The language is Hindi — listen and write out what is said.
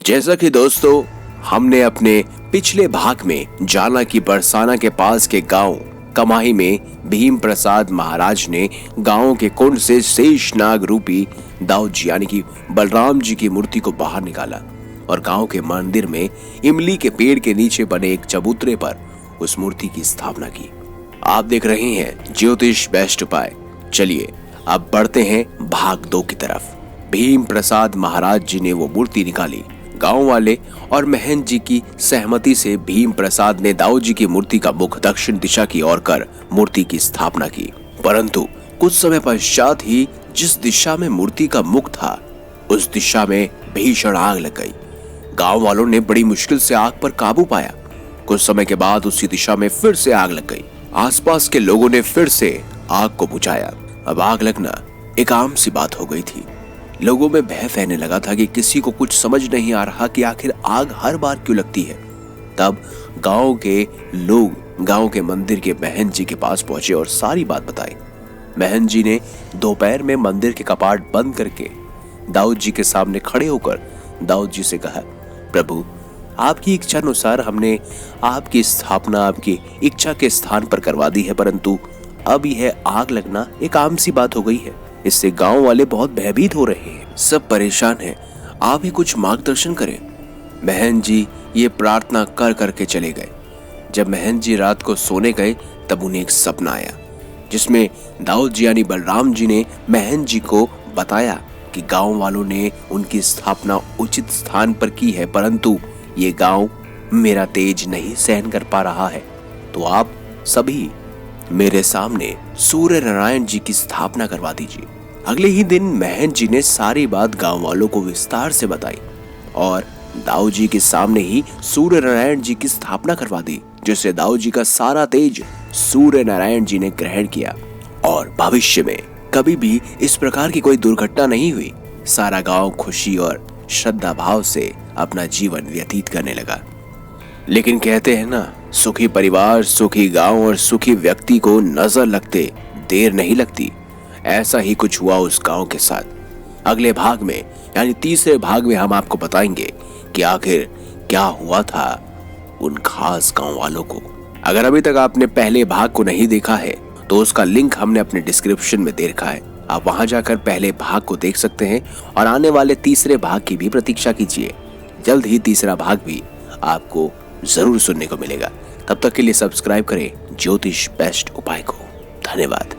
जैसा कि दोस्तों हमने अपने पिछले भाग में जाना कि बरसाना के पास के गांव कमाही में भीम प्रसाद महाराज ने गांव के कुंड से शेषनाग रूपी दाऊद जी यानी कि बलराम जी की मूर्ति को बाहर निकाला और गांव के मंदिर में इमली के पेड़ के नीचे बने एक चबूतरे पर उस मूर्ति की स्थापना की। आप देख रहे हैं ज्योतिष बेस्ट उपाय। चलिए अब बढ़ते हैं भाग 2 की तरफ। भीम प्रसाद महाराज जी ने वो मूर्ति निकाली। गांव वाले और महंत जी की सहमति से भीम प्रसाद ने दाऊद जी की मूर्ति का मुख दक्षिण दिशा की ओर कर मूर्ति की स्थापना की। परंतु कुछ समय पश्चात ही जिस दिशा में मूर्ति का मुख था उस दिशा में भीषण आग लग गई। गांव वालों ने बड़ी मुश्किल से आग पर काबू पाया। कुछ समय के बाद उसी दिशा में फिर से आग लग गई। आसपास के लोगों ने फिर से आग को बुझाया। अब आग लगना एक आम सी बात हो गई थी। लोगों में भय फैलने लगा था कि किसी को कुछ समझ नहीं आ रहा कि आखिर आग हर बार क्यों लगती है। तब गांव के लोग गांव के मंदिर के महंत जी के पास पहुंचे और सारी बात बताई। महंत जी ने दोपहर में मंदिर के कपाट बंद करके दाऊद जी के सामने खड़े होकर दाऊद जी से कहा, प्रभु आपकी इच्छा अनुसार हमने आपकी स्थापना आपकी इच्छा के स्थान पर करवा दी है, परंतु अब यह आग लगना एक आम सी बात हो गई है। इससे गांव वाले बहुत भयभीत हो रहे हैं, सब परेशान हैं। आप ही कुछ मार्गदर्शन करें। महंत जी ये प्रार्थना कर करके चले गए। जब महंत जी रात को सोने गए तब उन्हें एक सपना आया जिसमें दाऊद जी यानी बलराम जी ने महंत जी को बताया कि गांव वालों ने उनकी स्थापना उचित स्थान पर की है, परंतु ये गांव मेरा तेज नहीं सहन कर पा रहा है, तो आप सभी मेरे सामने सूर्य नारायण जी की स्थापना करवा दीजिए। अगले ही दिन महंत जी ने सारी बात गांव वालों को विस्तार से बताई और दाऊद जी के सामने ही सूर्य नारायण जी की स्थापना करवा दी, जिससे दाऊद जी का सारा तेज सूर्य नारायण जी ने ग्रहण किया और भविष्य में कभी भी इस प्रकार की कोई दुर्घटना नहीं हुई। सारा गांव खुशी और श्रद्धा भाव से अपना जीवन व्यतीत करने लगा। लेकिन कहते हैं ना, सुखी परिवार सुखी गांव और सुखी व्यक्ति को नजर लगते देर नहीं लगती। ऐसा ही कुछ हुआ उस गांव के साथ। अगले भाग में यानी तीसरे भाग में हम आपको बताएंगे कि आखिर क्या हुआ था उन खास गांव वालों को। अगर अभी तक आपने पहले भाग को नहीं देखा है तो उसका लिंक हमने अपने डिस्क्रिप्शन में दे रखा है। आप वहां जाकर पहले भाग को देख सकते हैं और आने वाले तीसरे भाग की भी प्रतीक्षा कीजिए। जल्द ही तीसरा भाग भी आपको जरूर सुनने को मिलेगा। तब तक के लिए सब्सक्राइब करें ज्योतिष बेस्ट उपाय को। धन्यवाद।